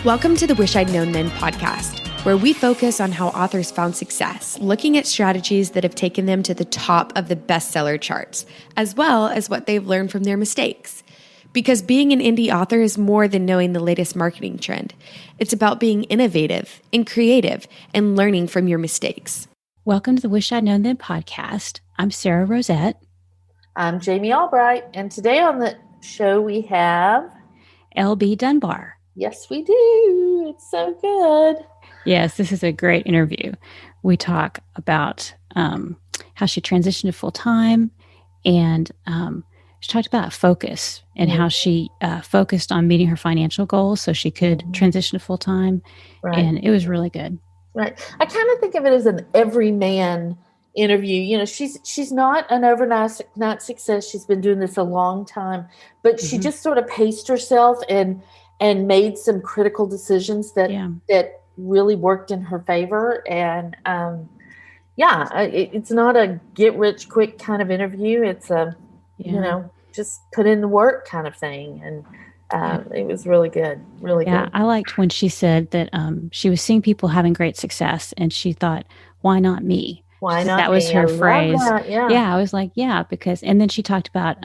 Welcome to the Wish I'd Known Then podcast, where we focus on how authors found success, looking at strategies that have taken them to the top of the bestseller charts, as well as what they've learned from their mistakes. Because being an indie author is more than knowing the latest marketing trend. It's about being innovative and creative and learning from your mistakes. Welcome to the Wish I'd Known Then podcast. I'm Sarah Rosette. I'm Jami Albright, and today on the show we have LB Dunbar. Yes, we do. It's so good. Yes, this is a great interview. We talk about how she transitioned to full-time, and she talked about focus and how she focused on meeting her financial goals so she could transition to full-time. Right. And it was really good. Right. I kind of think of it as an everyman interview. You know, she's not an overnight success. She's been doing this a long time, but she just sort of paced herself and made some critical decisions that really worked in her favor. And it's not a get rich quick kind of interview. It's a just put in the work kind of thing. And it was really good, really good. I liked when she said that she was seeing people having great success, and she thought, "Why not me?" Why not? That was her phrase. Yeah, I was like, because, and then she talked about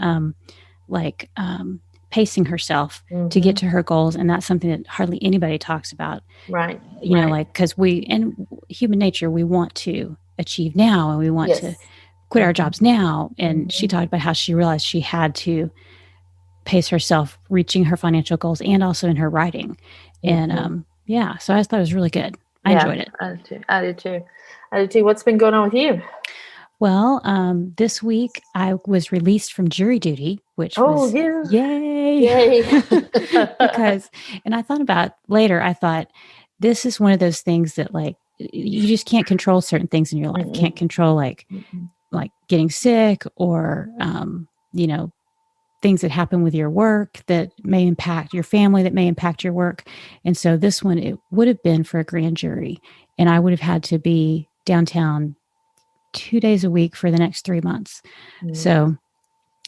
pacing herself to get to her goals. And that's something that hardly anybody talks about. Right. You know, like, because human nature, we want to achieve now, and we want to quit our jobs now. And she talked about how she realized she had to pace herself reaching her financial goals and also in her writing. And so I just thought it was really good. I enjoyed it. I did too. What's been going on with you? Well, this week I was released from jury duty, which was yay. Because, and I thought about later, I thought this is one of those things that, like, you just can't control certain things in your life. Can't control like getting sick or, things that happen with your work that may impact your family, that may impact your work. And so this one, it would have been for a grand jury, and I would have had to be downtown 2 days a week for the next 3 months. So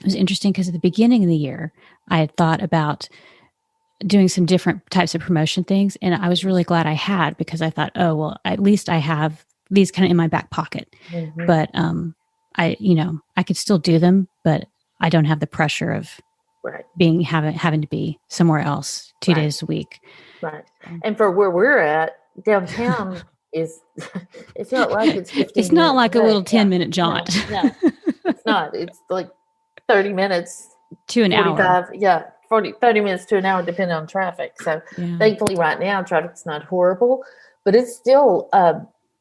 it was interesting because at the beginning of the year, I had thought about doing some different types of promotion things. And I was really glad I had, because I thought, oh, well, at least I have these kind of in my back pocket. But I could still do them, but I don't have the pressure of having to be somewhere else 2 days a week. Right. And for where we're at, downtown is, it's not like it's 15 It's not like a little 10-minute jaunt. No, it's not. It's like 30 minutes to an 45, hour. Yeah, 30 minutes to an hour, depending on traffic. So thankfully right now, traffic's not horrible, but it's still,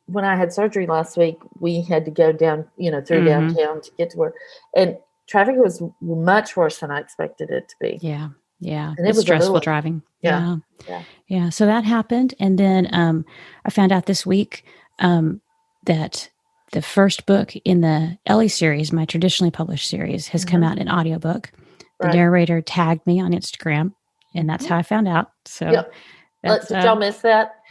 when I had surgery last week, we had to go down, through downtown to get to work. And traffic was much worse than I expected it to be. Yeah. And it was stressful driving. Yeah. So that happened. And then I found out this week that the first book in the Ellie series, my traditionally published series, has come out in audiobook. The narrator tagged me on Instagram, and that's how I found out. So did y'all miss that?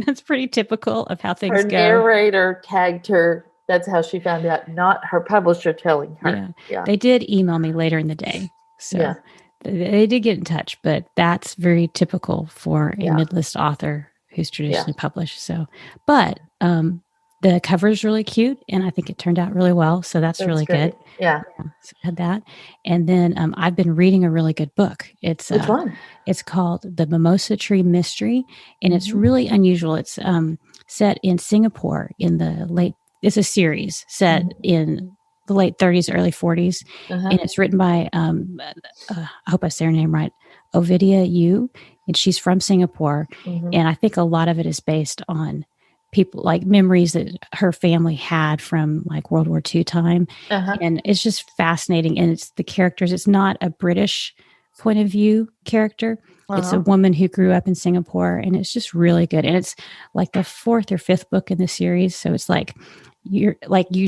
That's pretty typical of how things her go. Her narrator tagged her. That's how she found out, not her publisher telling her. Yeah. They did email me later in the day. So they did get in touch, but that's very typical for a mid-list author who's traditionally published. So, but the cover is really cute, and I think it turned out really well. So that's really great. good. Yeah. So I had that. And then I've been reading a really good book. It's which one? It's called The Mimosa Tree Mystery, and it's really unusual. It's set in Singapore in the late. It's a series set in the late 30s, early 40s, and it's written by, I hope I say her name right, Ovidia Yu, and she's from Singapore. And I think a lot of it is based on people, like memories that her family had from like World War II time. And it's just fascinating. And it's the characters, it's not a British point of view character. It's a woman who grew up in Singapore, and it's just really good. And it's like the fourth or fifth book in the series. So it's like, you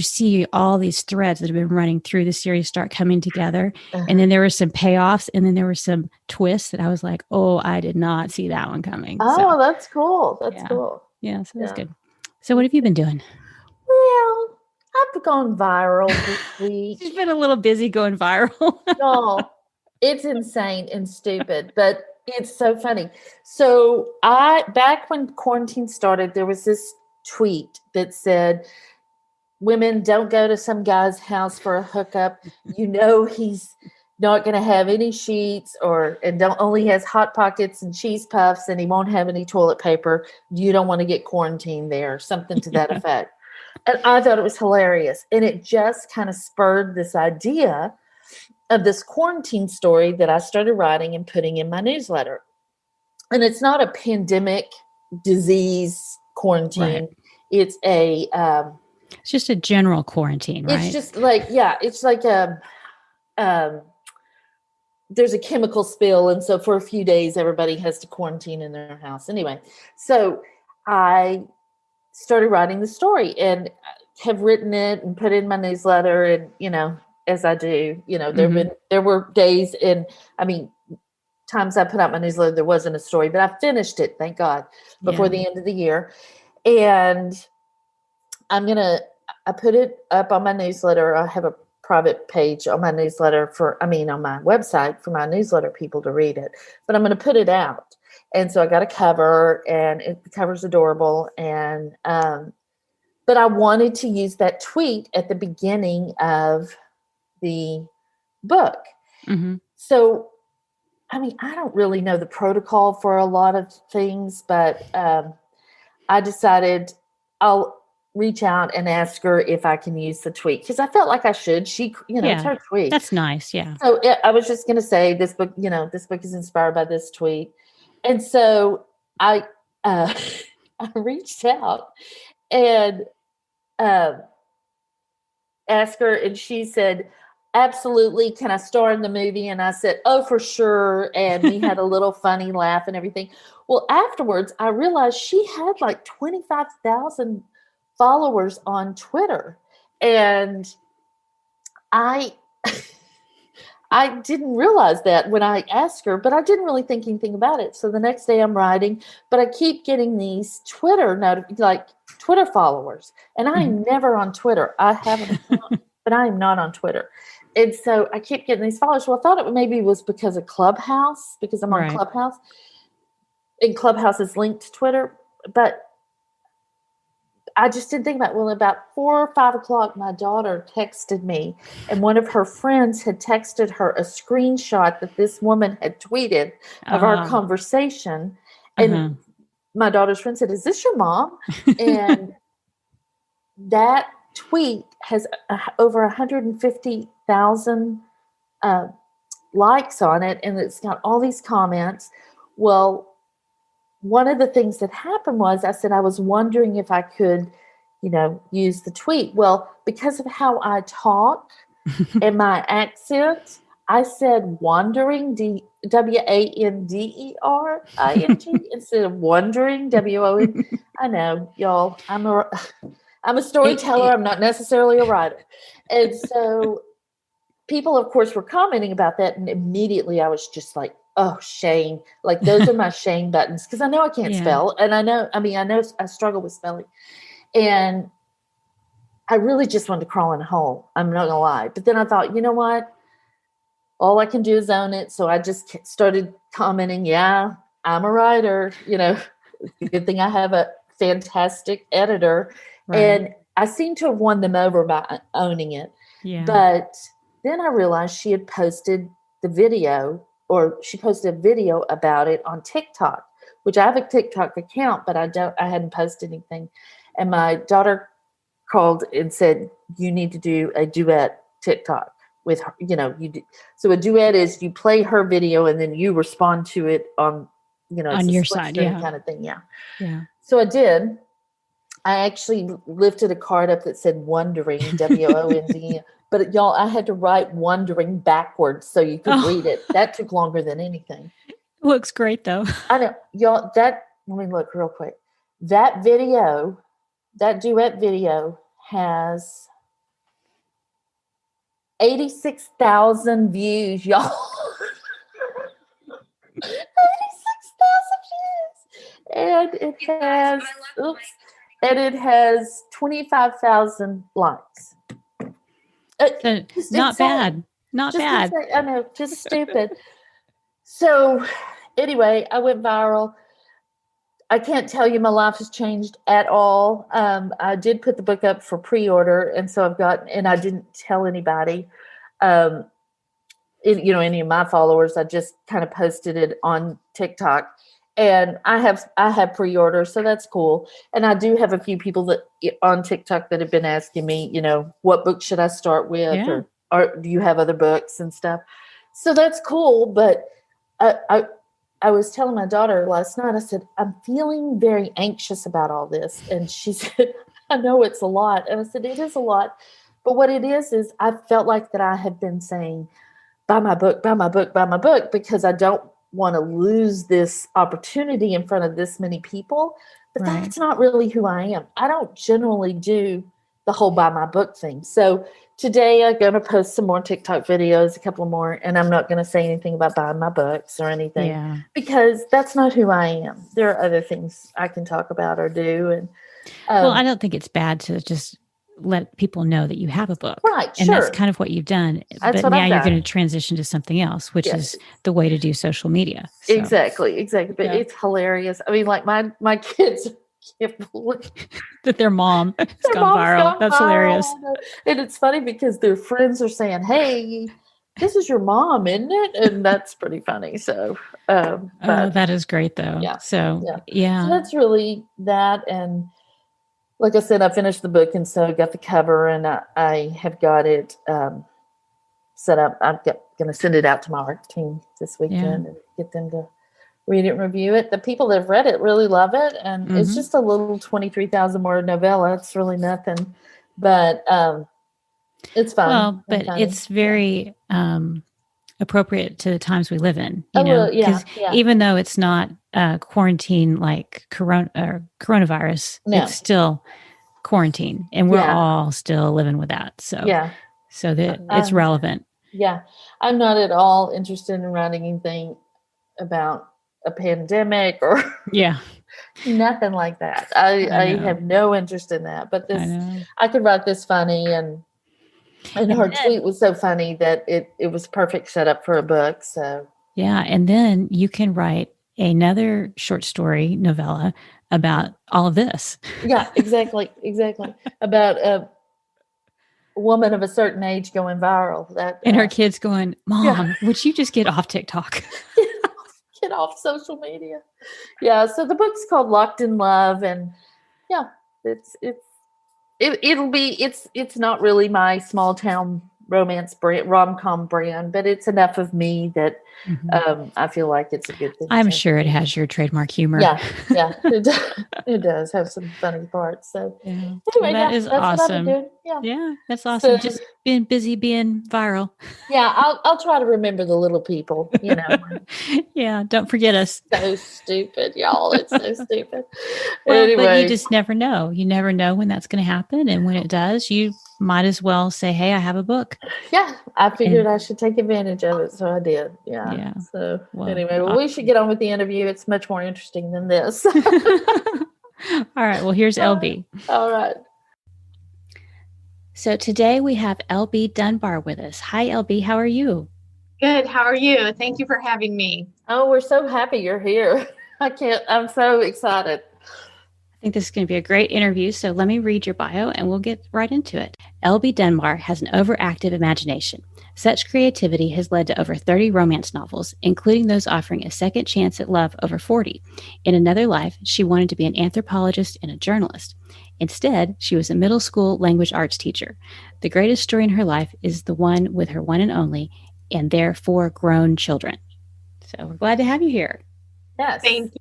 see all these threads that have been running through the series start coming together. And then there were some payoffs, and then there were some twists that I was like, oh, I did not see that one coming. Oh, that's cool. That's cool. Yeah. So that's good. So what have you been doing? Well, I've gone viral this week. She's been a little busy going viral. No, it's insane and stupid, but It's so funny. So back when quarantine started, there was this tweet that said, women, don't go to some guy's house for a hookup. He's not going to have any sheets and don't only has Hot Pockets and cheese puffs, and he won't have any toilet paper. You don't want to get quarantined there, something to that effect. And I thought it was hilarious. And it just kind of spurred this idea of this quarantine story that I started writing and putting in my newsletter. And it's not a pandemic disease quarantine. Right. It's it's just a general quarantine, right? It's just like, it's like there's a chemical spill. And so for a few days, everybody has to quarantine in their house. Anyway, so I started writing the story and have written it and put it in my newsletter. And, as I do, there were days times I put out my newsletter, there wasn't a story, but I finished it, thank God, before the end of the year. And I put it up on my newsletter. I have a private page on my newsletter on my website for my newsletter people to read it, but I'm going to put it out. And so I got a cover, and the cover's adorable. And, but I wanted to use that tweet at the beginning of the book. Mm-hmm. So, I don't really know the protocol for a lot of things, but I decided I'll reach out and ask her if I can use the tweet, because I felt like I should. She, it's her tweet. That's nice. Yeah. So I was just going to say this book is inspired by this tweet. And so I reached out and asked her, and she said, absolutely, can I star in the movie? And I said, oh, for sure. And we had a little funny laugh and everything. Well, afterwards, I realized she had like 25,000 followers on Twitter. And I didn't realize that when I asked her, but I didn't really think anything about it. So the next day I'm writing, but I keep getting these Twitter followers. And I'm never on Twitter. I have an account, but I am not on Twitter. And so I keep getting these followers. Well, I thought it maybe was because of Clubhouse, because I'm on Clubhouse. And Clubhouse is linked to Twitter. But I just didn't think about it. Well, about 4 or 5 o'clock, my daughter texted me, and one of her friends had texted her a screenshot that this woman had tweeted of our conversation. And my daughter's friend said, is this your mom? And that tweet has over 150,000 likes on it, and it's got all these comments. Well, one of the things that happened was I said I was wondering if I could, use the tweet. Well, because of how I talk and my accent, I said wandering, WANDERING, instead of wondering, WON. I know, y'all. I'm a storyteller. I'm not necessarily a writer. And so people, of course, were commenting about that. And immediately I was just like, oh, shame. Like, those are my shame buttons. Because I know I can't spell. And I know I struggle with spelling. And I really just wanted to crawl in a hole. I'm not going to lie. But then I thought, you know what? All I can do is own it. So I just started commenting, yeah, I'm a writer. Good thing I have a fantastic editor. Right. And I seem to have won them over by owning it. Yeah. But then I realized she had posted the video, or she posted a video about it on TikTok, which I have a TikTok account, but I hadn't posted anything. And my daughter called and said, you need to do a duet TikTok with her. So a duet is you play her video and then you respond to it on, on your side, kind of thing. Yeah. Yeah. So I did. I actually lifted a card up that said wondering, WOND. But y'all, I had to write wondering backwards so you could read it. That took longer than anything. Looks great though. I know. Y'all, let me look real quick. That video, that duet video has 86,000 views, y'all. 86,000 views. And it has 25,000 likes. Not bad. Not bad. I know, just stupid. So anyway, I went viral. I can't tell you my life has changed at all. I did put the book up for pre-order, and so and I didn't tell anybody, any of my followers. I just kind of posted it on TikTok, and I have pre-order, so that's cool. And I do have a few people that on TikTok that have been asking me, what book should I start with, or do you have other books and stuff? So that's cool. But I was telling my daughter last night, I said, I'm feeling very anxious about all this. And she said, I know it's a lot. And I said, it is a lot. But what it is I felt like that I have been saying, buy my book, buy my book, buy my book, because I don't want to lose this opportunity in front of this many people. But that's not really who I am. I don't generally do the whole buy my book thing. So today I'm going to post some more TikTok videos, a couple more, and I'm not going to say anything about buying my books or anything because that's not who I am. There are other things I can talk about or do. And well, I don't think it's bad to just let people know that you have a book. Right. And that's kind of what you've done. That's but now you're going to transition to something else, which is the way to do social media. So. Exactly. But it's hilarious. I mean, like my kids can't believe that their mom has gone viral. That's hilarious. And it's funny because their friends are saying, hey, this is your mom, isn't it? And that's pretty funny. So, that is great though. Yeah. So that's really that. And like I said, I finished the book, and so I got the cover, and I have got it set up. I'm going to send it out to my art team this weekend and get them to read it and review it. The people that have read it really love it, and it's just a little 23,000 word novella. It's really nothing, but it's fun. Well, but it's very appropriate to the times we live in, because even though it's not quarantine like coronavirus, it's still quarantine, and we're all still living with that. So so that it's relevant. Yeah, I'm not at all interested in writing anything about a pandemic or nothing like that. I have no interest in that. But I could write this funny, and her tweet was so funny that it was perfect setup for a book. So and then you can write another short story novella about all of this. Yeah, exactly about a woman of a certain age going viral. And her kids going, Mom, would you just get off TikTok? Get off social media. Yeah, so the book's called Locked in Love, and it's not really my small town romance brand, rom-com brand, but it's enough of me that I feel like it's a good thing. I'm sure it has your trademark humor. Yeah, it does have some funny parts. So anyway, that is that's awesome. What I've been doing. Yeah, that's awesome. So, just being busy being viral. Yeah, I'll try to remember the little people. Yeah, don't forget us. So stupid, y'all. It's so stupid. Well, anyway. But you just never know. You never know when that's going to happen, and when it does, you might as well say, hey, I have a book. Yeah, I figured I should take advantage of it, so I did. Yeah. So anyway, we should get on with the interview. It's much more interesting than this. All right. Well, here's LB. All right. So today we have LB Dunbar with us. Hi, LB. How are you? Good. How are you? Thank you for having me. Oh, we're so happy you're here. I'm so excited. I think this is going to be a great interview, so let me read your bio and we'll get right into it. LB Dunbar has an overactive imagination. Such creativity has led to over 30 romance novels, including those offering a second chance at love over 40. In another life, she wanted to be an anthropologist and a journalist. Instead, she was a middle school language arts teacher. The greatest story in her life is the one with her one and only, and their 4 grown children. So we're glad to have you here. Yes. Thank you.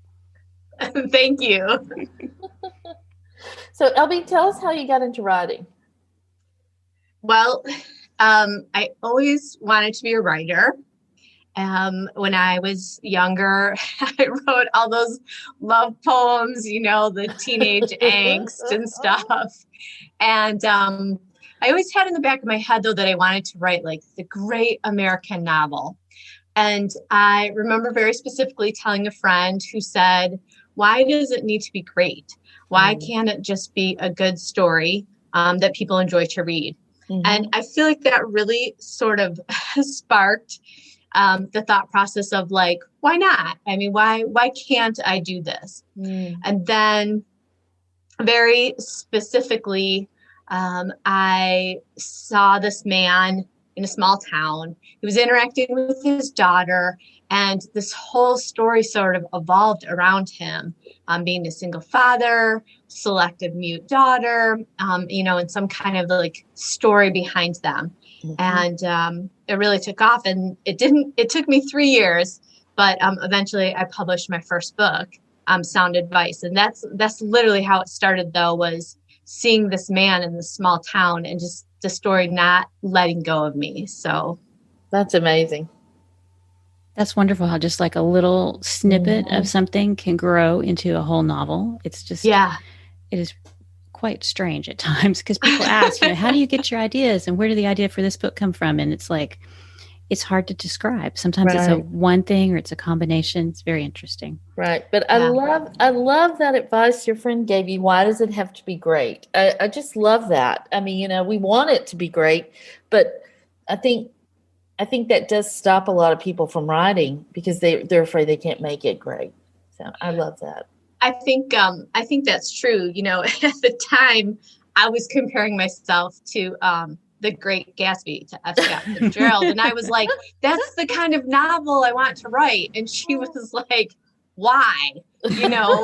Thank you. So, LB, tell us how you got into writing. Well, I always wanted to be a writer. When I was younger, I wrote all those love poems, the teenage angst and stuff. And I always had in the back of my head, though, that I wanted to write like the great American novel. And I remember very specifically telling a friend who said, why does it need to be great? Why can't it just be a good story that people enjoy to read? And I feel like that really sort of sparked the thought process of like, why not? I mean, why can't I do this? And then very specifically, I saw this man in a small town. He was interacting with his daughter, and this whole story sort of evolved around him, being a single father, selective mute daughter, and some kind of like story behind them. And it really took off, and it took me 3 years, but eventually I published my first book, Sound Advice. And that's literally how it started, though, was seeing this man in this small town and just the story not letting go of me. So that's amazing. That's wonderful how just like a little snippet of something can grow into a whole novel. It's just, it is quite strange at times because people ask, how do you get your ideas and where did the idea for this book come from? And it's like, it's hard to describe. Sometimes it's a one thing or it's a combination. It's very interesting. Right. But I love that advice your friend gave you. Why does it have to be great? I just love that. I mean, we want it to be great, but I think that does stop a lot of people from writing because they're afraid they can't make it great. So I love that. I think that's true. At the time I was comparing myself to The Great Gatsby, to F. Scott Fitzgerald. And I was like, that's the kind of novel I want to write. And she was like, why? So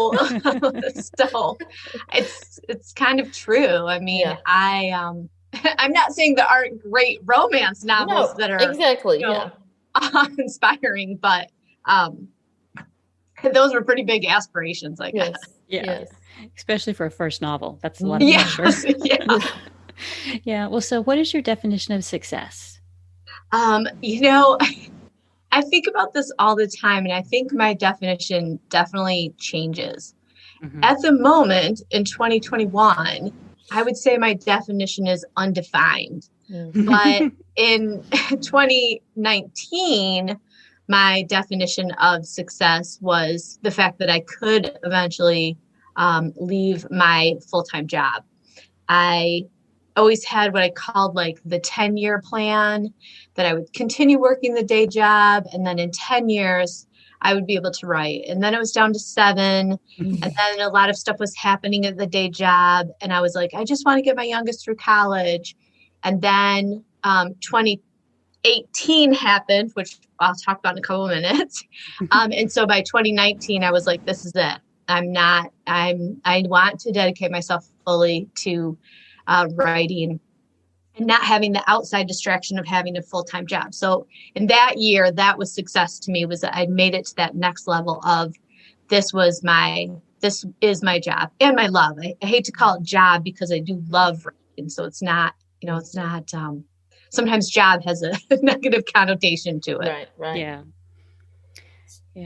it's kind of true. I mean, I'm not saying there aren't great romance novels that are exactly inspiring, but those were pretty big aspirations, I guess. Yes. Especially for a first novel. That's a lot of pressure. Yeah. Well, so what is your definition of success? I think about this all the time, and I think my definition definitely changes. At the moment in 2021, I would say my definition is undefined. But in 2019, my definition of success was the fact that I could eventually leave my full-time job. I always had what I called like the 10-year plan, that I would continue working the day job. And then in 10 years, I would be able to write. And then it was down to 7. And then a lot of stuff was happening at the day job. And I was like, I just want to get my youngest through college. And then 2018 happened, which I'll talk about in a couple of minutes. And so by 2019, I was like, this is it. I want to dedicate myself fully to writing and not having the outside distraction of having a full-time job. So in that year, that was success to me, was that I'd made it to that next level of this is my job and my love. I hate to call it job because I do love writing. So it's not, sometimes job has a negative connotation to it. Right. Yeah.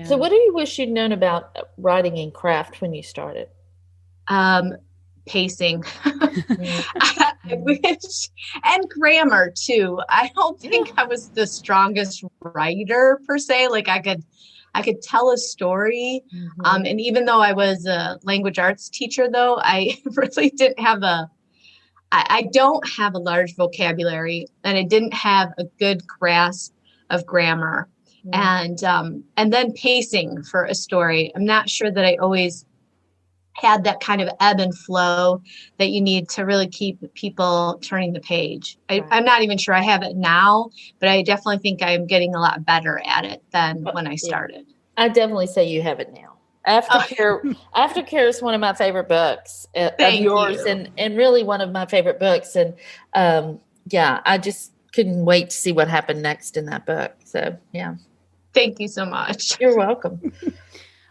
So what do you wish you'd known about writing and craft when you started? Pacing. I wish, and grammar too. I don't think I was the strongest writer per se. Like I could tell a story. And even though I was a language arts teacher, though, I really didn't have I don't have a large vocabulary, and I didn't have a good grasp of grammar. And then pacing for a story. I'm not sure that I always had that kind of ebb and flow that you need to really keep people turning the page. I'm not even sure I have it now, but I definitely think I'm getting a lot better at it than when I started. I definitely say you have it now. Aftercare is one of my favorite books of yours, and really one of my favorite books. And I just couldn't wait to see what happened next in that book. So yeah. Thank you so much. You're welcome.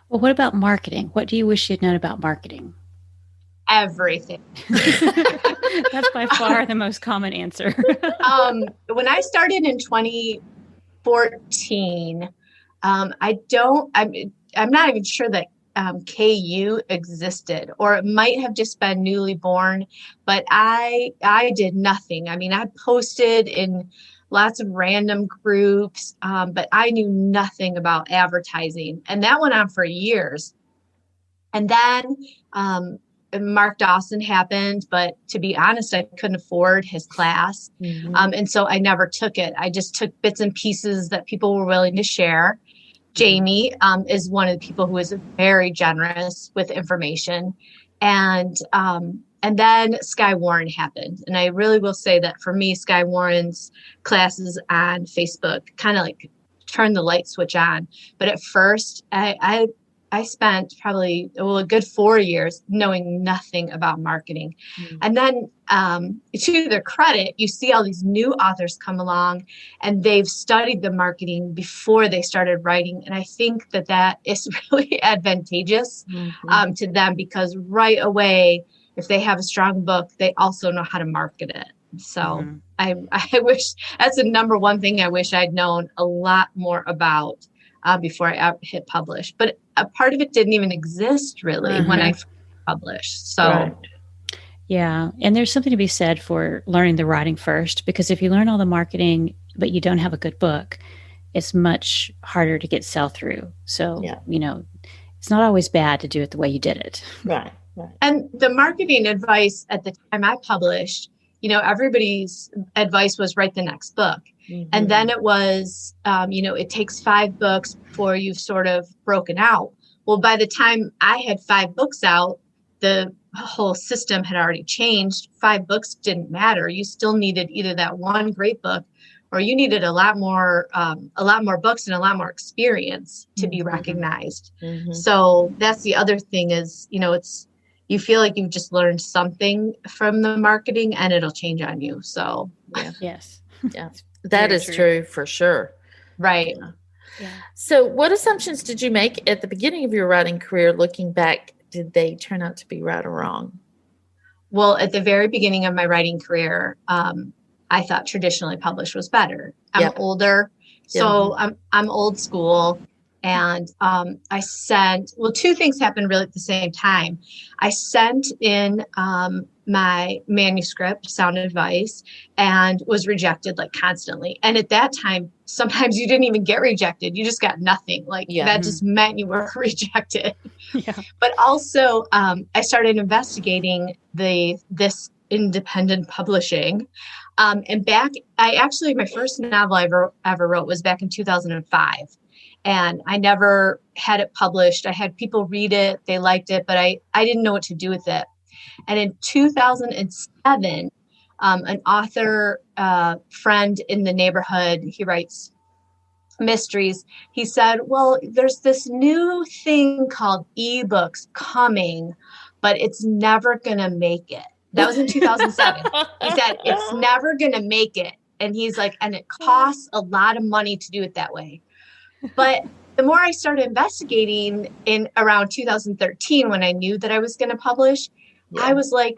Well, what about marketing? What do you wish you'd known about marketing? Everything. That's by far the most common answer. When I started in 2014, I'm not even sure that KU existed, or it might have just been newly born, but I did nothing. I mean, I posted in lots of random groups, but I knew nothing about advertising. And that went on for years. And then Mark Dawson happened, but to be honest, I couldn't afford his class. And so I never took it. I just took bits and pieces that people were willing to share. Jami is one of the people who is very generous with information. And then Sky Warren happened. And I really will say that for me, Sky Warren's classes on Facebook kind of like turned the light switch on. But at first, I spent probably a good 4 years knowing nothing about marketing. And then to their credit, you see all these new authors come along and they've studied the marketing before they started writing. And I think that is really advantageous to them, because right away, if they have a strong book, they also know how to market it. So I wish that's the number one thing I wish I'd known a lot more about before I hit publish. But a part of it didn't even exist really when I published. So yeah. And there's something to be said for learning the writing first, because if you learn all the marketing, but you don't have a good book, it's much harder to get sell through. So, it's not always bad to do it the way you did it. Right. And the marketing advice at the time I published, everybody's advice was write the next book. And then it was, it takes 5 books before you've sort of broken out. Well, by the time I had 5 books out, the whole system had already changed. 5 books didn't matter. You still needed either that one great book, or you needed a lot more books and a lot more experience to be recognized. So that's the other thing is, you feel like you've just learned something from the marketing and it'll change on you. So Yes. Yeah. That is true for sure. Right. Yeah. So what assumptions did you make at the beginning of your writing career? Looking back, did they turn out to be right or wrong? Well, at the very beginning of my writing career, I thought traditionally published was better. I'm older, so I'm old school. And I sent, 2 things happened really at the same time. I sent in my manuscript, Sound Advice, and was rejected like constantly. And at that time, sometimes you didn't even get rejected. You just got nothing. That just meant you were rejected. But also, I started investigating this independent publishing. And my first novel I ever wrote was back in 2005. And I never had it published. I had people read it. They liked it, but I didn't know what to do with it. And in 2007, an author friend in the neighborhood, he writes mysteries. He said, well, there's this new thing called ebooks coming, but it's never going to make it. That was in 2007. He said, it's never going to make it. And he's like, and it costs a lot of money to do it that way. But the more I started investigating in around 2013, when I knew that I was going to publish, I was like,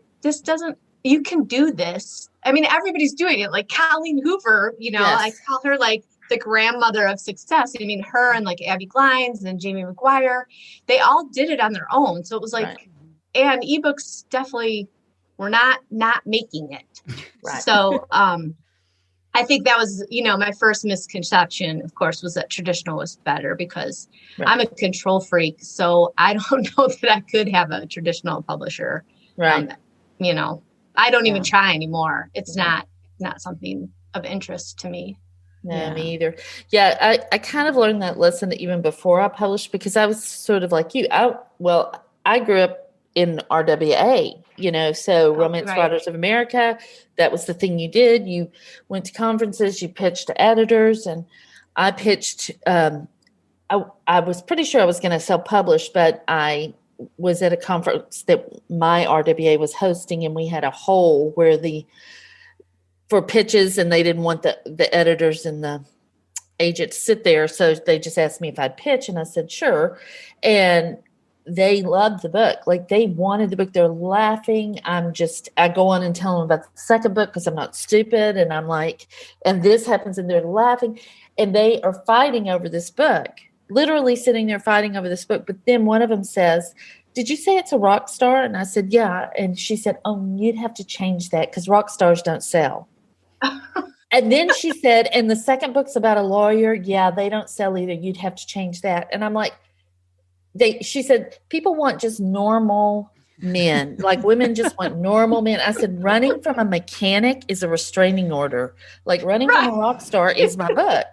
you can do this. I mean, everybody's doing it. Like Colleen Hoover, I call her like the grandmother of success. I mean, her and like Abby Glines and Jamie McGuire, they all did it on their own. So it was like, and ebooks definitely were not making it. Right. So, I think that was, my first misconception, of course, was that traditional was better because I'm a control freak. So I don't know that I could have a traditional publisher. Right. I don't even try anymore. It's not something of interest to me. No, me either. Yeah, I kind of learned that lesson even before I published, because I was sort of like you. I grew up in RWA, so Romance Writers of America, that was the thing you did. You went to conferences, you pitched to editors, and I pitched, I was pretty sure I was going to self-publish, but I was at a conference that my RWA was hosting, and we had a hole for pitches, and they didn't want the editors and the agent to sit there. So they just asked me if I'd pitch, and I said, sure. And they loved the book. Like, they wanted the book. They're laughing. I go on and tell them about the second book because I'm not stupid. And I'm like, and this happens, and they're laughing, and they are fighting over this book, literally sitting there fighting over this book. But then one of them says, did you say it's a rock star? And I said, yeah. And she said, oh, you'd have to change that because rock stars don't sell. And then she said, and the second book's about a lawyer. Yeah, they don't sell either. You'd have to change that. And I'm like, she said, people want just normal men. Like women just want normal men. I said, running from a mechanic is a restraining order. Like running from a rock star is my book.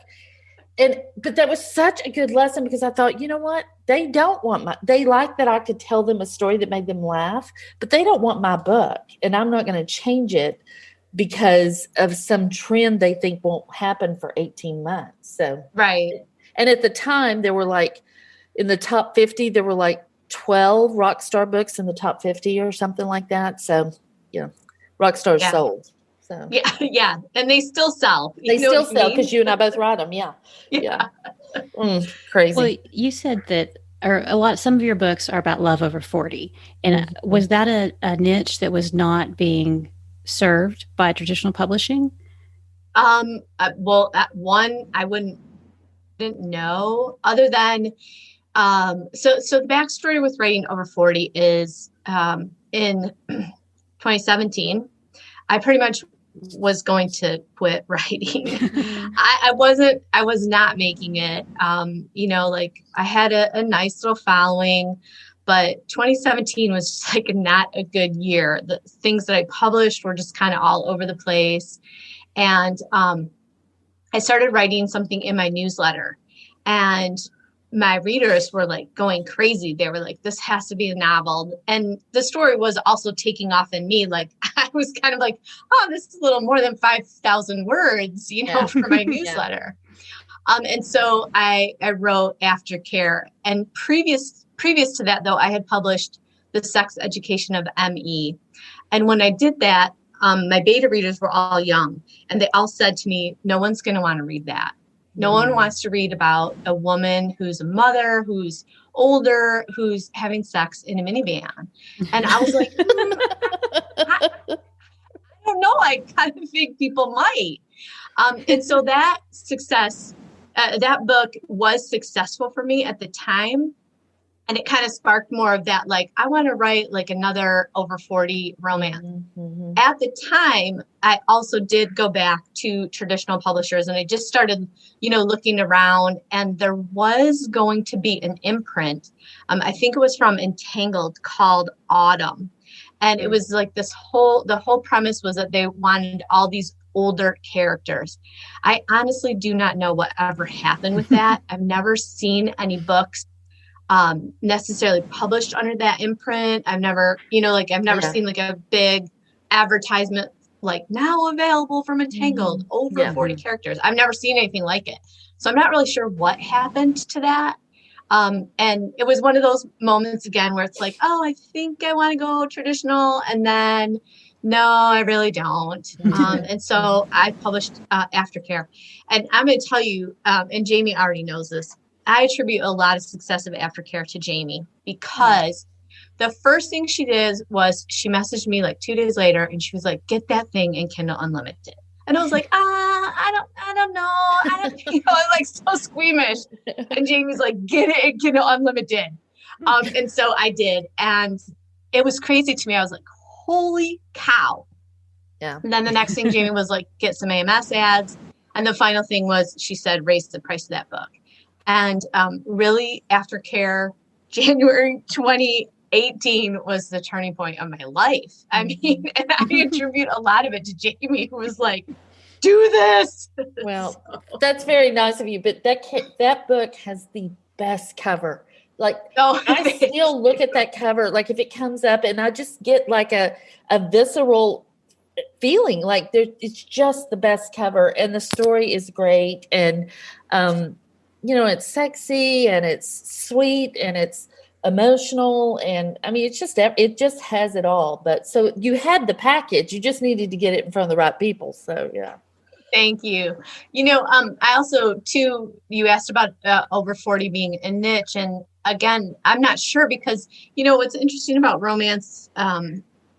But that was such a good lesson because I thought, you know what? They don't want they like that I could tell them a story that made them laugh, but they don't want my book. And I'm not going to change it because of some trend they think won't happen for 18 months. So, right. And at the time there were like in the top 50, there were like 12 rock star books in the top 50 or something like that. So, rock stars sold. So yeah. And they still sell. They still sell because you and I both write them. Yeah. Crazy. Well, you said that, or some of your books are about love over 40. And was that a niche that was not being served by traditional publishing? Well, at one, I didn't know other than, so the backstory with writing over 40 is, in 2017, I pretty much was going to quit writing. I was not making it. Like I had a nice little following, but 2017 was just like not a good year. The things that I published were just kind of all over the place. And I started writing something in my newsletter, and my readers were like going crazy. They were like, this has to be a novel. And the story was also taking off in me. Like I was kind of like, oh, this is a little more than 5,000 words, for my newsletter. And so I wrote Aftercare. And previous to that, though, I had published The Sex Education of M.E. And when I did that, my beta readers were all young, and they all said to me, no one's going to want to read that. No one wants to read about a woman who's a mother, who's older, who's having sex in a minivan. And I was like, I don't know. I kind of think people might. And so that that book was successful for me at the time. And it kind of sparked more of that, like, I want to write like another over 40 romance. Mm-hmm. At the time, I also did go back to traditional publishers, and I just started, looking around, and there was going to be an imprint. I think it was from Untitled called Autumn. And it was like the whole premise was that they wanted all these older characters. I honestly do not know what ever happened with that. I've never seen any books necessarily published under that imprint. I've never, seen like a big advertisement, like now available from Untangled, over 40 characters. I've never seen anything like it. So I'm not really sure what happened to that. And it was one of those moments again where it's like, oh, I think I want to go traditional. And then, no, I really don't. And so I published Aftercare. And I'm going to tell you, and Jami already knows this, I attribute a lot of success of Aftercare to Jami, because the first thing she did was she messaged me like 2 days later, and she was like, get that thing in Kindle Unlimited. And I was like, I don't know. I'm like so squeamish. And Jami's like, get it in Kindle Unlimited. And so I did. And it was crazy to me. I was like, holy cow. Yeah. And then the next thing Jami was like, get some AMS ads. And the final thing was, she said, raise the price of that book. And really, Aftercare, January 2018 was the turning point of my life. I mean, and I attribute a lot of it to Jami, who was like, do this. Well, that's very nice of you. But that book has the best cover. Like, I still look at that cover, like if it comes up, and I just get like a visceral feeling, like it's just the best cover, and the story is great, and it's sexy, and it's sweet, and it's emotional, and I mean, it just has it all. But so you had the package, you just needed to get it in front of the right people. So yeah. Thank you. I also too, you asked about over 40 being a niche, and again, I'm not sure, because what's interesting about romance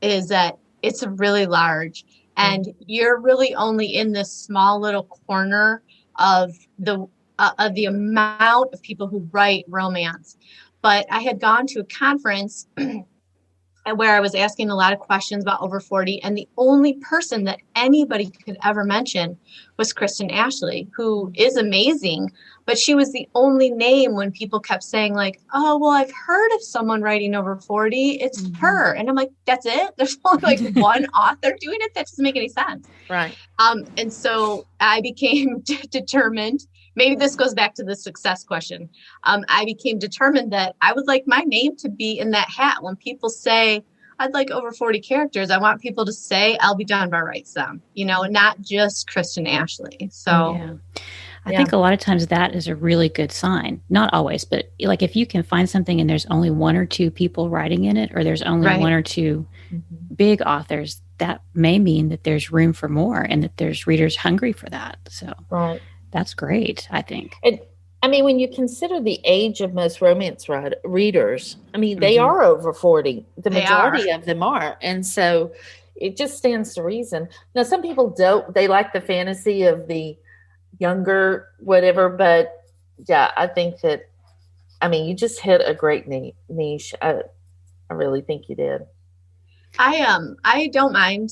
is that it's really large, and you're really only in this small little corner of the amount of people who write romance. But I had gone to a conference where I was asking a lot of questions about over 40. And the only person that anybody could ever mention was Kristen Ashley, who is amazing. But she was the only name when people kept saying like, oh, well, I've heard of someone writing over 40. It's her. And I'm like, that's it? There's only like one author doing it? That doesn't make any sense. Right. And so I became determined. Maybe this goes back to the success question. I became determined that I would like my name to be in that hat. When people say, I'd like over 40 characters, I want people to say, Albie Dunbar writes them, not just Kristen Ashley. So yeah. I think a lot of times that is a really good sign. Not always, but like if you can find something and there's only one or two people writing in it, or there's only one or two big authors, that may mean that there's room for more and that there's readers hungry for that. So that's great, I think. And I mean, when you consider the age of most romance readers, I mean, they are over 40. The majority of them are. And so it just stands to reason. Now, some people don't. They like the fantasy of the younger whatever, but yeah, I think that, I mean, you just hit a great niche. I really think you did. I don't mind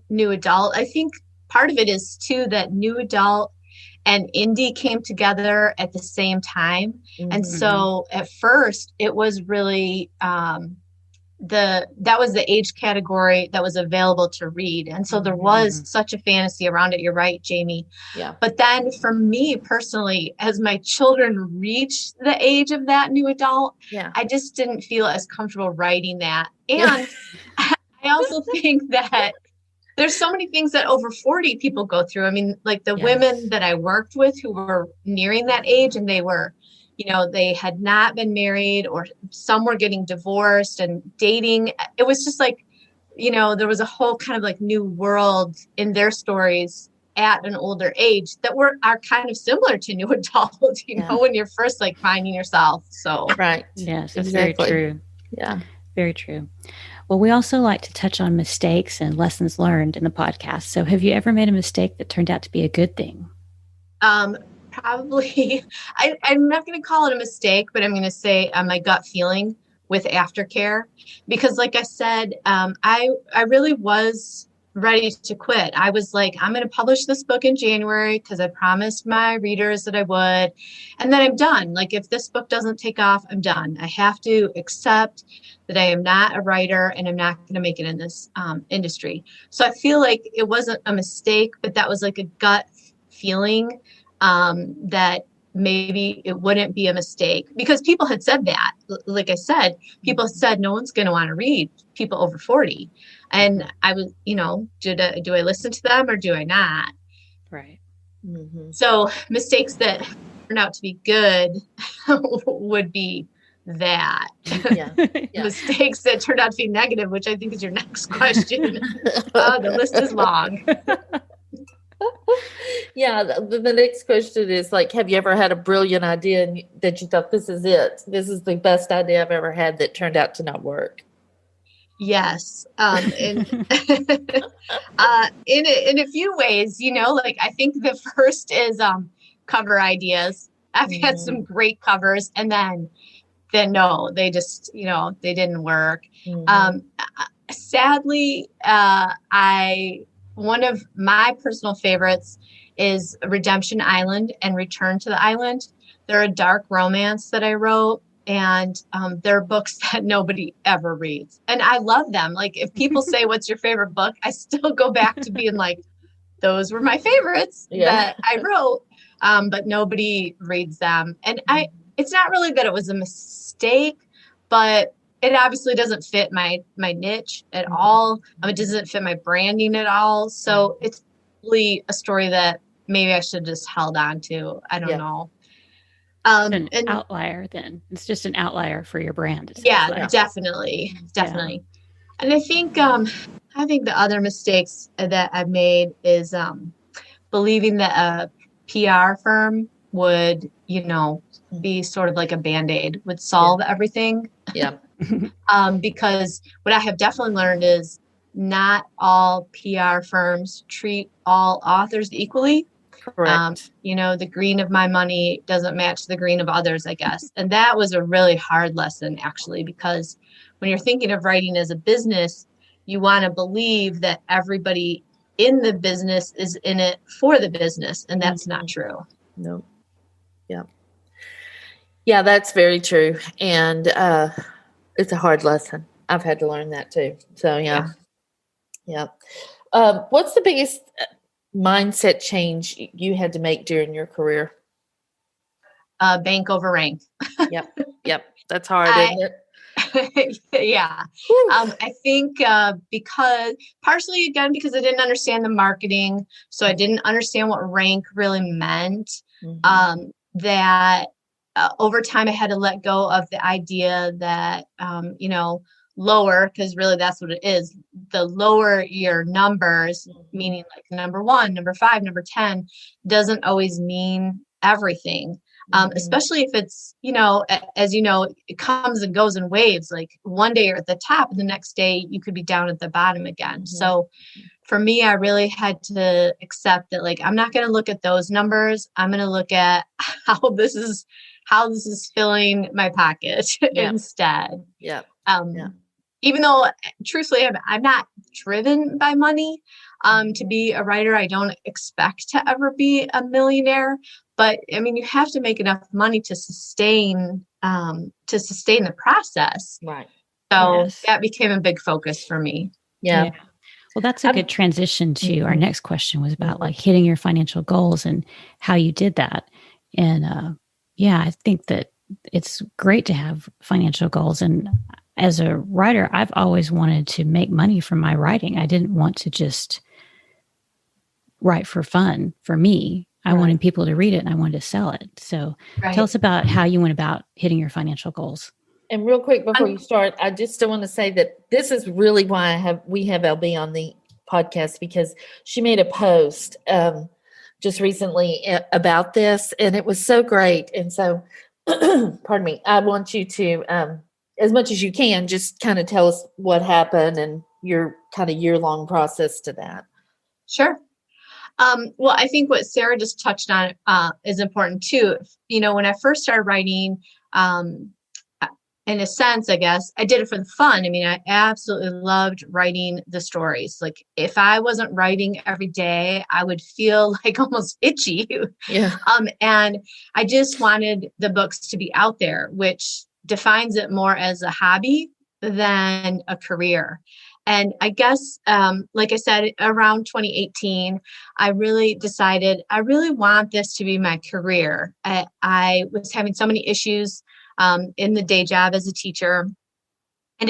new adult. I think part of it is too that new adult and indie came together at the same time. And so at first it was really that was the age category that was available to read. And so there was such a fantasy around it. You're right, Jami. Yeah. But then for me personally, as my children reached the age of that new adult, I just didn't feel as comfortable writing that. And I also think that there's so many things that over 40 people go through. I mean, like the women that I worked with who were nearing that age, and they were, they had not been married, or some were getting divorced and dating. It was just like, there was a whole kind of like new world in their stories at an older age that are kind of similar to new adult, when you're first like finding yourself. So, right. Yes, that's very true. Yeah. Very true. Well, we also like to touch on mistakes and lessons learned in the podcast. So have you ever made a mistake that turned out to be a good thing? Probably. I'm not going to call it a mistake, but I'm going to say my gut feeling with aftercare, because like I said, I really was ready to quit. I was like, I'm going to publish this book in January because I promised my readers that I would. And then I'm done. Like if this book doesn't take off, I'm done. I have to accept that I am not a writer and I'm not going to make it in this industry. So I feel like it wasn't a mistake, but that was like a gut feeling that maybe it wouldn't be a mistake, because people had said that. Like I said, people said no one's going to want to read people over 40. And I was, do I listen to them or do I not? Right. So mistakes that turn out to be good would be that. Mistakes that turned out to be negative, which I think is your next question. The list is long. Yeah, the next question is like, have you ever had a brilliant idea and that you thought, this is it? This is the best idea I've ever had that turned out to not work? Yes. In a few ways, like I think the first is cover ideas. I've had some great covers, and then no, they just, they didn't work. Sadly, one of my personal favorites is Redemption Island and Return to the Island. They're a dark romance that I wrote, and they're books that nobody ever reads. And I love them. Like if people say, what's your favorite book? I still go back to being like, those were my favorites that I wrote, but nobody reads them. And it's not really that it was a mistake, but it obviously doesn't fit my niche at all. It doesn't fit my branding at all. So it's really a story that maybe I should just held on to. I don't know. An outlier then. It's just an outlier for your brand. Definitely. And I think the other mistakes that I've made is believing that a PR firm would, be sort of like a Band-Aid, would solve everything. Yeah. Because what I have definitely learned is not all PR firms treat all authors equally. Correct. The green of my money doesn't match the green of others, I guess. And that was a really hard lesson, actually, because when you're thinking of writing as a business, you want to believe that everybody in the business is in it for the business. And that's not true. No. Yeah. Yeah, that's very true. And it's a hard lesson. I've had to learn that too. So, yeah. What's the biggest mindset change you had to make during your career? Bank over rank. Yep. That's hard, isn't it? Yeah. I think because partially again, because I didn't understand the marketing. So I didn't understand what rank really meant. That over time I had to let go of the idea that, lower, because really that's what it is. The lower your numbers, meaning like number 1, number 5, number 10, doesn't always mean everything. Especially if it's, as you know, it comes and goes in waves. Like one day you're at the top and the next day you could be down at the bottom again. So for me, I really had to accept that, like, I'm not going to look at those numbers. I'm going to look at how this is filling my pocket instead. Even though truthfully, I'm not driven by money. To be a writer, I don't expect to ever be a millionaire. But I mean, you have to make enough money to sustain the process. Right. So that became a big focus for me. Yeah. Well, that's a good transition to our next question, was about like hitting your financial goals and how you did that. And I think that it's great to have financial goals. And as a writer, I've always wanted to make money from my writing. I didn't want to just write for fun for me. I wanted people to read it and I wanted to sell it. So tell us about how you went about hitting your financial goals. And real quick before you start, I just still want to say that this is really why we have LB on the podcast, because she made a post just recently about this, and it was so great. And so, pardon me, I want you to, as much as you can, just kind of tell us what happened and your kind of year-long process to that. Sure. Well, I think what Sarah just touched on is important too. When I first started writing, in a sense, I guess I did it for the fun. I mean, I absolutely loved writing the stories. Like if I wasn't writing every day, I would feel like almost itchy. Yeah. And I just wanted the books to be out there, which defines it more as a hobby than a career. And I guess, like I said, around 2018, I really decided I really want this to be my career. I was having so many issues in the day job as a teacher. And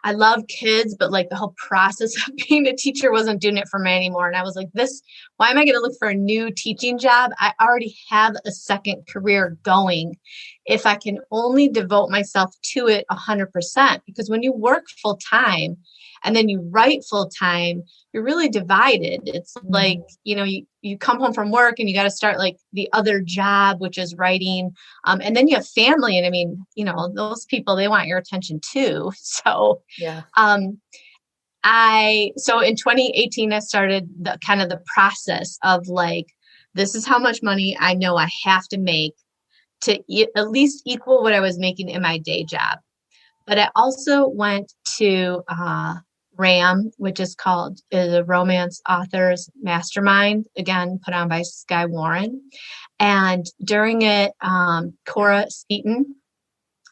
I love kids, but like the whole process of being a teacher wasn't doing it for me anymore. And I was like, why am I going to look for a new teaching job? I already have a second career going. If I can only devote myself to it 100%, because when you work full time and then you write full time, you're really divided. It's like, you come home from work and you got to start like the other job, which is writing. And then you have family. And I mean, those people, they want your attention too. So, so in 2018, I started the process of like, this is how much money I know I have to make to at least equal what I was making in my day job. But I also went to RAM, which is called the Romance Authors Mastermind, again, put on by Skye Warren. And during it, Cora Seaton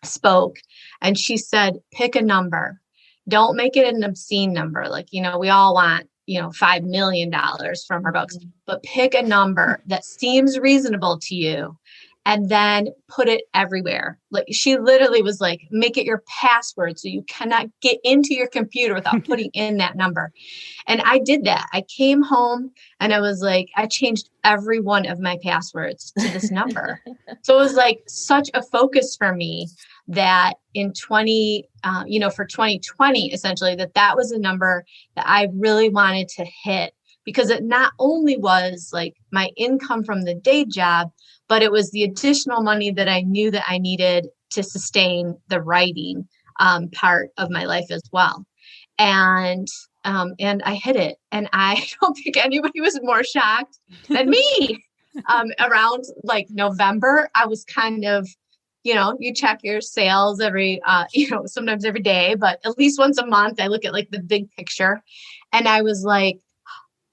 spoke and she said, pick a number. Don't make it an obscene number. Like, we all want, $5 million from our books, but pick a number that seems reasonable to you. And then put it everywhere. Like she literally was like, make it your password so you cannot get into your computer without putting in that number. And I did that. I came home and I was like, I changed every one of my passwords to this number. So it was like such a focus for me that in for 2020, essentially, that was a number that I really wanted to hit, because it not only was like my income from the day job, but it was the additional money that I knew that I needed to sustain the writing part of my life as well. And I hit it. And I don't think anybody was more shocked than me. Around like November, I was kind of, you check your sales every, sometimes every day, but at least once a month, I look at like the big picture. And I was like,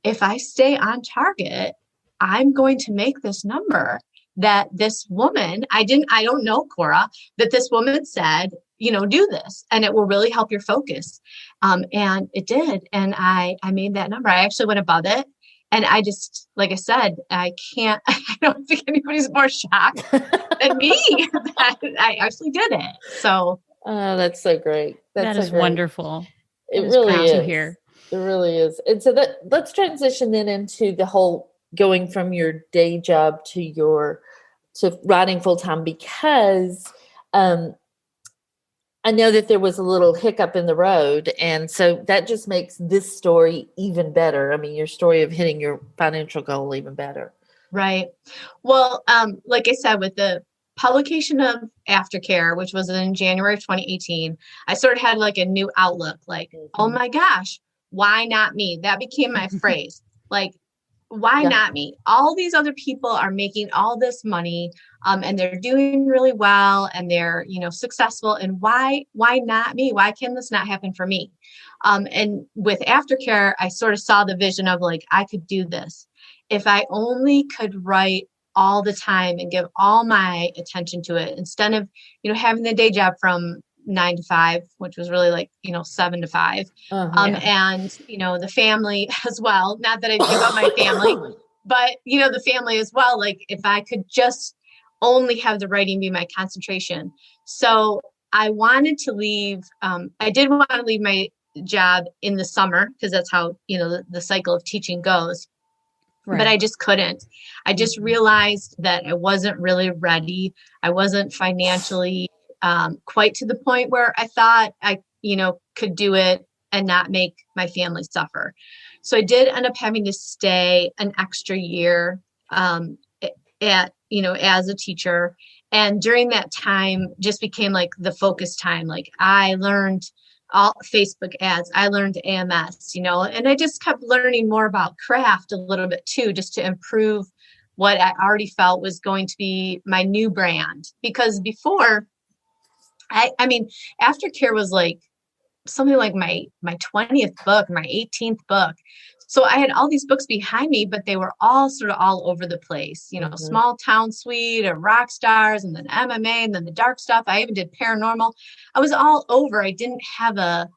if I stay on target, I'm going to make this number that this woman, I don't know, Cora, that this woman said, do this and it will really help your focus. And it did. And I made that number. I actually went above it. And I just, like I said, I don't think anybody's more shocked than me that I actually did it. So. Oh, that's so great. That is wonderful. It really is. To hear. It really is. And so let's transition then into the whole going from your day job to writing full time, because I know that there was a little hiccup in the road. And so that just makes this story even better. I mean, your story of hitting your financial goal even better. Right. Well, like I said, with the publication of Aftercare, which was in January of 2018, I sort of had like a new outlook, like, oh my gosh, why not me? That became my phrase. Like, why not me? All these other people are making all this money, and they're doing really well, and they're, successful. And why not me? Why can this not happen for me? And with Aftercare, I sort of saw the vision of like, I could do this if I only could write all the time and give all my attention to it, instead of, having the day job from 9 to 5, which was really like, 7 to 5. And, the family as well. Not that I give up my family, but, the family as well. Like if I could just only have the writing be my concentration. So I wanted to leave. I did want to leave my job in the summer, because that's how, the cycle of teaching goes. Right. But I just couldn't. I just realized that I wasn't really ready. I wasn't financially quite to the point where I thought I, could do it and not make my family suffer. So I did end up having to stay an extra year as a teacher. And during that time just became like the focus time. Like I learned all Facebook ads, I learned AMS, and I just kept learning more about craft a little bit too, just to improve what I already felt was going to be my new brand. Because before, I mean, Aftercare was like something like my 20th book, my 18th book. So I had all these books behind me, but they were all sort of all over the place, Small Town Suite or Rock Stars, and then MMA, and then the dark stuff. I even did paranormal. I was all over. I didn't have a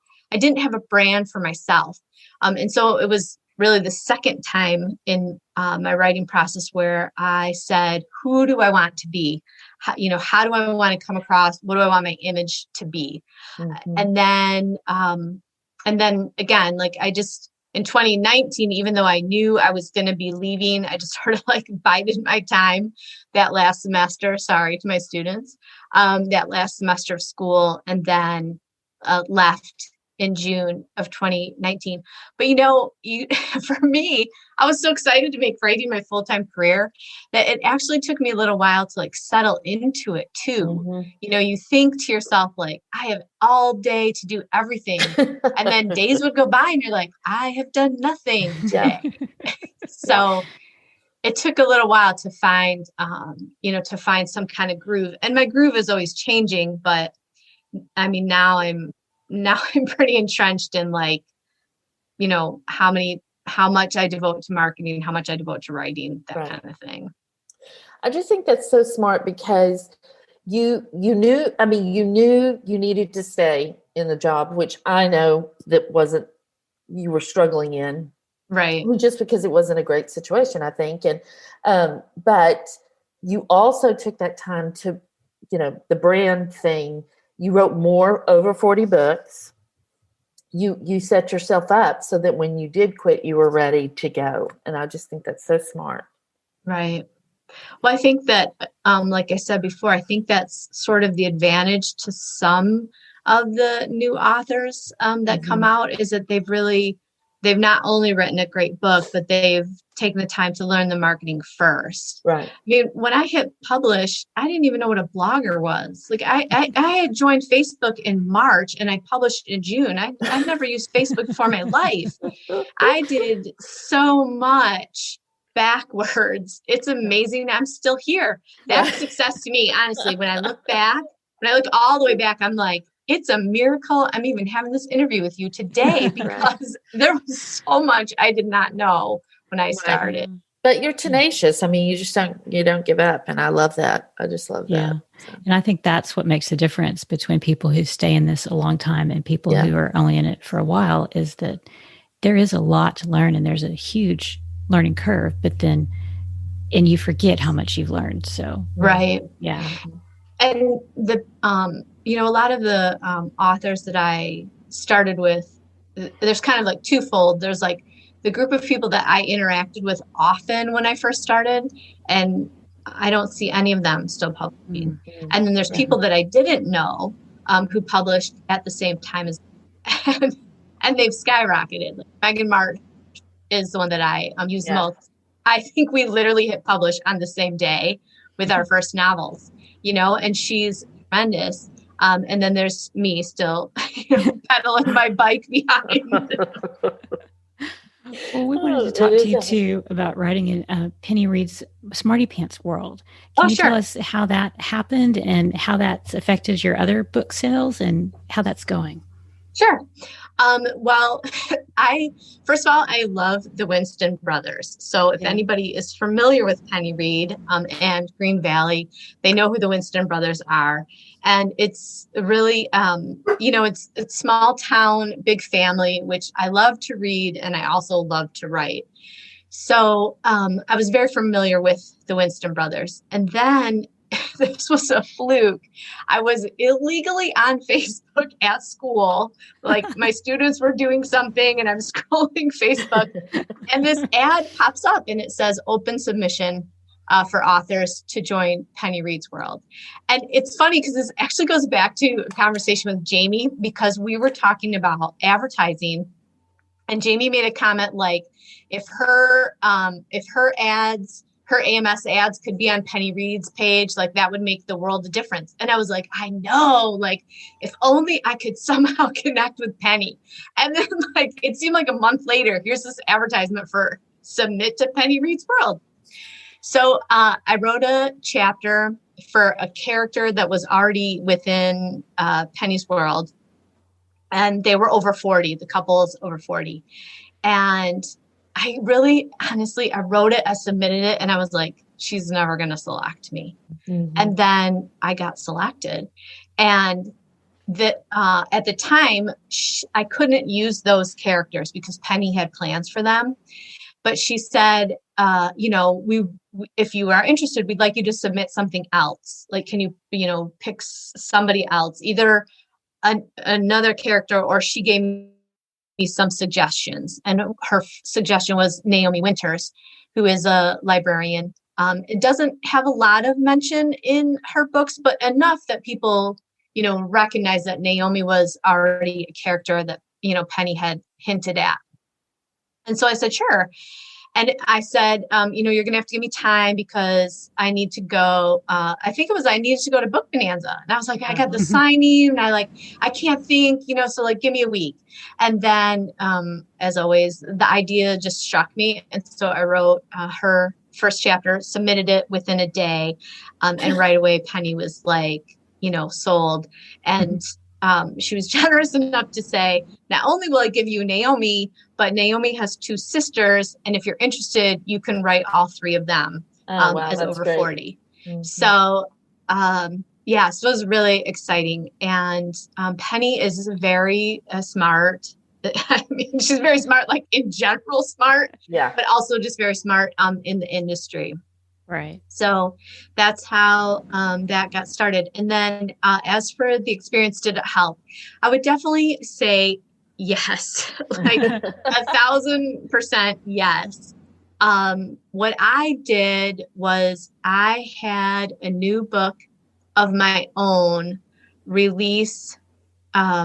brand for myself. And so it was really the second time in my writing process where I said, who do I want to be? How do I want to come across? What do I want my image to be? And then again, like I just, in 2019, even though I knew I was going to be leaving, I just sort of like bided my time that last semester. Sorry to my students, that last semester of school, and then left in June of 2019. But for me, I was so excited to make writing my full-time career that it actually took me a little while to like settle into it too. You think to yourself, like, I have all day to do everything. And then days would go by and you're like, I have done nothing today. So it took a little while to find, some kind of groove. And my groove is always changing, but I mean, now I'm pretty entrenched in like, how much I devote to marketing, how much I devote to writing, that kind of thing. I just think that's so smart, because you knew you needed to stay in the job, which I know that wasn't, you were struggling in. Right. Just because it wasn't a great situation, I think. And, but you also took that time to, the brand thing. You wrote over 40 books. You set yourself up so that when you did quit, you were ready to go. And I just think that's so smart. Right. Well, I think that, like I said before, I think that's sort of the advantage to some of the new authors that come out, is that they've not only written a great book, but they've taken the time to learn the marketing first. Right. I mean, when I hit publish, I didn't even know what a blogger was. Like I had joined Facebook in March and I published in June. I never used Facebook before my life. I did so much backwards, it's amazing I'm still here. That's success to me, honestly. When I look all the way back, I'm like, it's a miracle I'm even having this interview with you today, because there was so much I did not know when I started. But you're tenacious. I mean, you don't give up. And I love that. I just love that. So. And I think that's what makes the difference between people who stay in this a long time and people who are only in it for a while, is that there is a lot to learn and there's a huge learning curve, and you forget how much you've learned. So, yeah. And the, a lot of the authors that I started with, there's kind of like twofold. There's like the group of people that I interacted with often when I first started, and I don't see any of them still publishing. Mm-hmm. And then there's people that I didn't know who published at the same time as, and they've skyrocketed. Like Megan Martin is the one that I use most. I think we literally hit publish on the same day with our first novels, and she's tremendous. And then there's me still pedaling my bike behind. Well, we wanted to talk to you too about writing in Penny Reid's Smarty Pants world. Can you tell us how that happened and how that's affected your other book sales and how that's going? Sure. Well, first of all, I love the Winston brothers. So if anybody is familiar with Penny Reid and Green Valley, they know who the Winston brothers are. And it's really, it's small town, big family, which I love to read. And I also love to write. So I was very familiar with the Winston brothers. And then this was a fluke. I was illegally on Facebook at school. Like my students were doing something and I'm scrolling Facebook and this ad pops up and it says open submission for authors to join Penny Reid's world. And it's funny because this actually goes back to a conversation with Jami, because we were talking about advertising and Jami made a comment like, if her AMS ads could be on Penny Reid's page, like that would make the world a difference. And I was like, I know, like if only I could somehow connect with Penny. And then like, it seemed like a month later, here's this advertisement for submit to Penny Reid's world. So I wrote a chapter for a character that was already within Penny's world. And they were over 40, the couple's over 40. And I really, honestly, I wrote it, I submitted it, and I was like, she's never going to select me. Mm-hmm. And then I got selected. And at the time, I couldn't use those characters because Penny had plans for them. But she said, if you are interested, we'd like you to submit something else. Like, can you, pick somebody else, either another character, or she gave me some suggestions. And her suggestion was Naomi Winters, who is a librarian. It doesn't have a lot of mention in her books, but enough that people, recognize that Naomi was already a character that, Penny had hinted at. And so I said, sure. And I said, you're going to have to give me time because I need to go. I needed to go to Book Bonanza. And I was like, I got the signing and I can't think, so give me a week. And then, as always, the idea just struck me. And so I wrote her first chapter, submitted it within a day. And right away, Penny was sold. And she was generous enough to say, not only will I give you Naomi, but Naomi has 2 sisters. And if you're interested, you can write all 3 of them as over great. 40. Mm-hmm. So, so it was really exciting. And Penny is very smart. I mean, she's very smart, like in general smart, but also just very smart in the industry. Right. So that's how that got started. And then as for the experience, did it help? I would definitely say yes, like 1,000% yes. What I did was I had a new book of my own release. I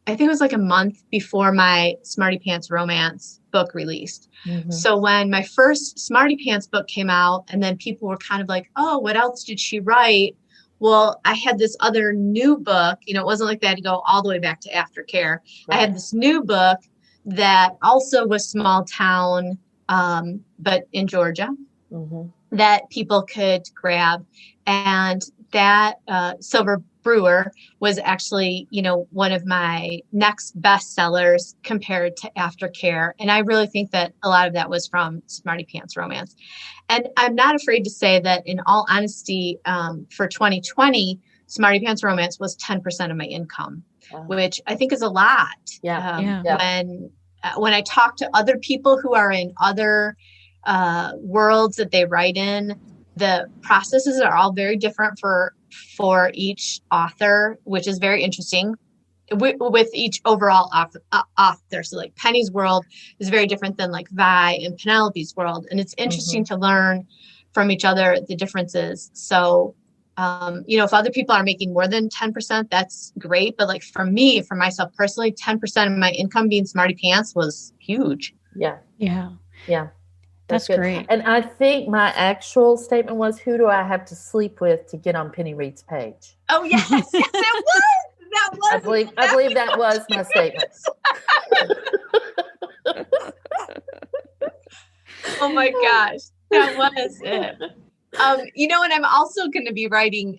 think it was like a month before my Smarty Pants romance book released. Mm-hmm. So when my first Smarty Pants book came out, and then people were kind of like, oh, what else did she write? Well, I had this other new book, it wasn't like they had to go all the way back to Aftercare. Right. I had this new book that also was small town, but in Georgia, that people could grab. And that Silver Brewer was actually, one of my next bestsellers compared to Aftercare. And I really think that a lot of that was from Smarty Pants Romance. And I'm not afraid to say that, in all honesty, for 2020, Smarty Pants Romance was 10% of my income, which I think is a lot. When I talk to other people who are in other worlds that they write in, the processes are all very different for each author, which is very interesting with each overall author. So like Penny's world is very different than like Vi and Penelope's world. And it's interesting to learn from each other the differences. So, if other people are making more than 10%, that's great. But like for myself personally, 10% of my income being Smarty Pants was huge. Yeah. That's great. And I think my actual statement was, who do I have to sleep with to get on Penny Reed's page? Oh, yes, it was. That was. I believe that was my statement. Oh my gosh, that was it. And I'm also going to be writing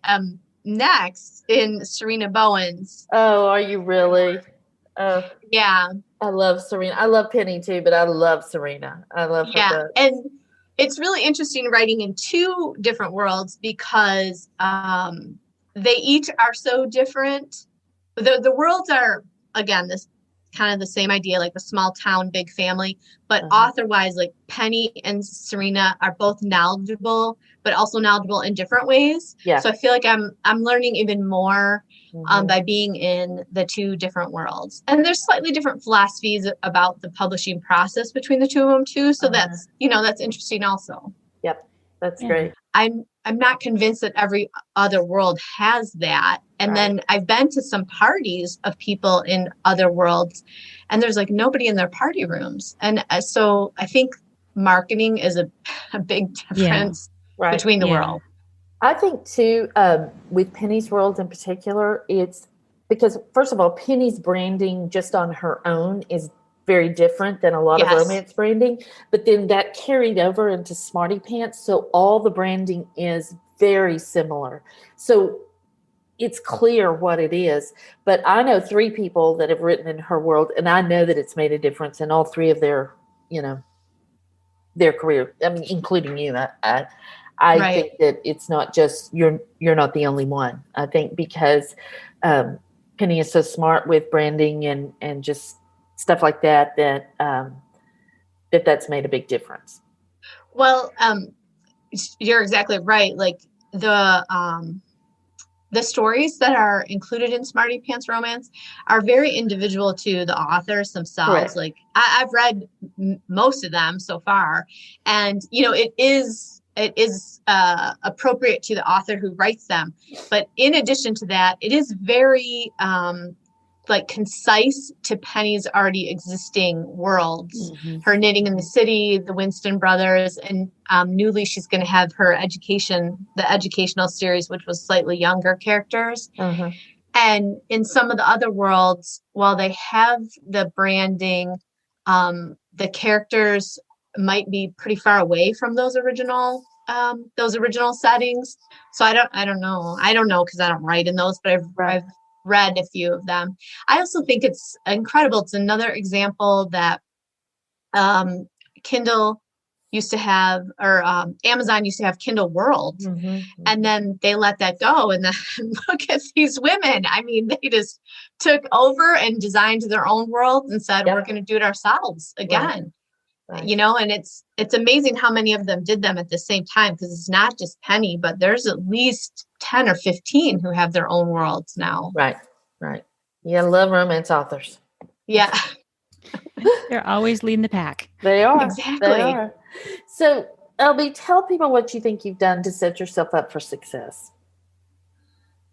next in Serena Bowen's. Oh, are you really? Oh, yeah. I love Serena. I love Penny too, but I love Serena. I love her. Yeah, and it's really interesting writing in two different worlds because they each are so different. The worlds are, again, this kind of the same idea, like the small town, big family, but author-wise, like Penny and Serena are both knowledgeable, but also knowledgeable in different ways. Yeah. So I feel like I'm learning even more by being in the two different worlds. And there's slightly different philosophies about the publishing process between the two of them too. So that's interesting also. Yep. That's great. I'm not convinced that every other world has that. And then I've been to some parties of people in other worlds, and there's like nobody in their party rooms. And so I think marketing is a big difference between the world. I think too, with Penny's world in particular, it's because first of all, Penny's branding just on her own is very different than a lot of romance branding, but then that carried over into Smarty Pants. So all the branding is very similar. So it's clear what it is, but I know 3 people that have written in her world, and I know that it's made a difference in all 3 of their career. I mean, including you. I think that it's not just you're not the only one. I think because Penny is so smart with branding and just stuff like that that's made a big difference. Well, you're exactly right. Like the stories that are included in Smarty Pants Romance are very individual to the authors themselves. Correct. Like I've read most of them so far, and it is appropriate to the author who writes them. But in addition to that, it is very concise to Penny's already existing worlds. Her Knitting in the City, the Winston brothers, and newly she's going to have the educational series, which was slightly younger characters. And in some of the other worlds, while they have the branding, the characters might be pretty far away from those original settings. So I don't know because I don't write in those, but I've read a few of them. I also think it's incredible. It's another example that Kindle used to have, or Amazon used to have Kindle World, and then they let that go. And then look at these women. I mean, they just took over and designed their own world and said, we're going to do it ourselves again. Right. And it's amazing how many of them did them at the same time, because it's not just Penny, but there's at least 10 or 15 who have their own worlds now. Right. Yeah, love romance authors. Yeah. They're always leading the pack. They are. Exactly. They are. So, LB, tell people what you think you've done to set yourself up for success.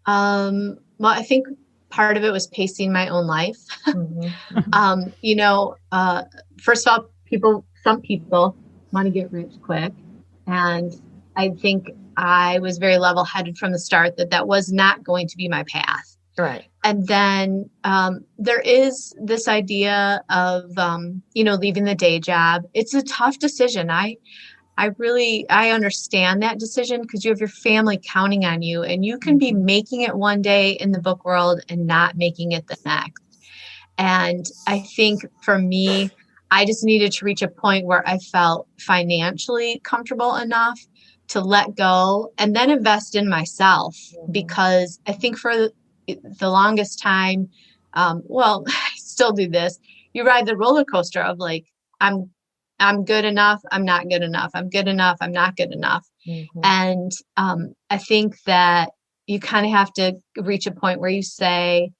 Well, I think part of it was pacing my own life. First of all, some people want to get rich quick. And I think I was very level-headed from the start that was not going to be my path. Right. And then there is this idea of, leaving the day job. It's a tough decision. I understand that decision because you have your family counting on you, and you can be making it one day in the book world and not making it the next. And I think for me, I just needed to reach a point where I felt financially comfortable enough to let go and then invest in myself, because I think for the longest time, I still do this. You ride the roller coaster of like, I'm good enough. I'm not good enough. I'm good enough. I'm not good enough. And I think that you kind of have to reach a point where you say,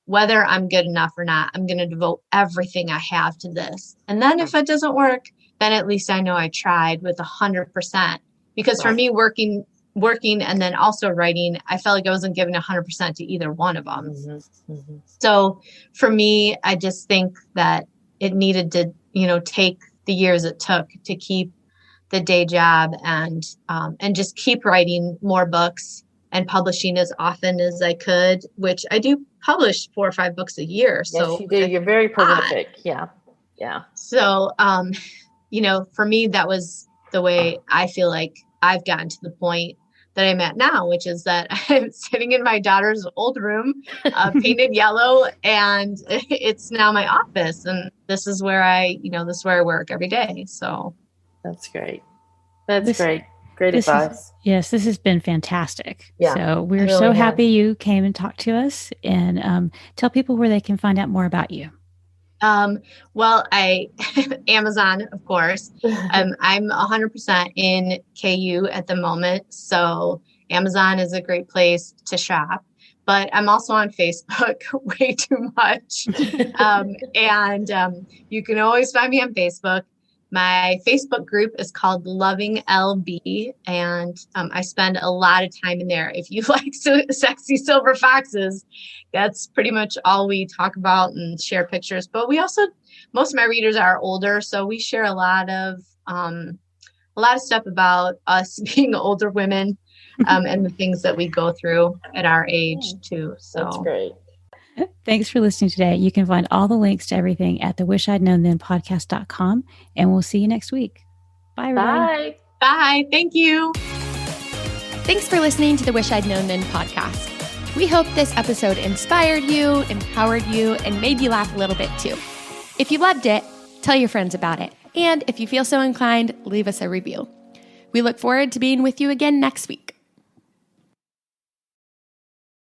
whether I'm good enough or not, I'm going to devote everything I have to this. And then if it doesn't work, then at least I know I tried with 100%. Because for me, working and then also writing, I felt like I wasn't giving 100% to either one of them. So for me, I just think that it needed to, take the years it took to keep the day job and just keep writing more books and publishing as often as I could, which I do publish 4 or 5 books a year. Yes, So you do. You're very prolific. Yeah. So, for me, that was the way I feel like I've gotten to the point that I'm at now, which is that I'm sitting in my daughter's old room, painted yellow, and it's now my office. And this is where I work every day. So that's great. That's great. Great advice. Yes, this has been fantastic. Yeah, so we're really so happy you came and talked to us, and tell people where they can find out more about you. Amazon, of course. I'm 100% in KU at the moment. So Amazon is a great place to shop, but I'm also on Facebook way too much. You can always find me on Facebook. My Facebook group is called Loving LB, and I spend a lot of time in there. If you like sexy silver foxes, that's pretty much all we talk about and share pictures. But we also, most of my readers are older, so we share a lot of stuff about us being older women and the things that we go through at our age too. So that's great. Thanks for listening today. You can find all the links to everything at the wishidknownthenpodcast.com, and we'll see you next week. Bye, everybody. Bye. Thank you. Thanks for listening to the Wish I'd Known Then podcast. We hope this episode inspired you, empowered you, and made you laugh a little bit too. If you loved it, tell your friends about it. And if you feel so inclined, leave us a review. We look forward to being with you again next week.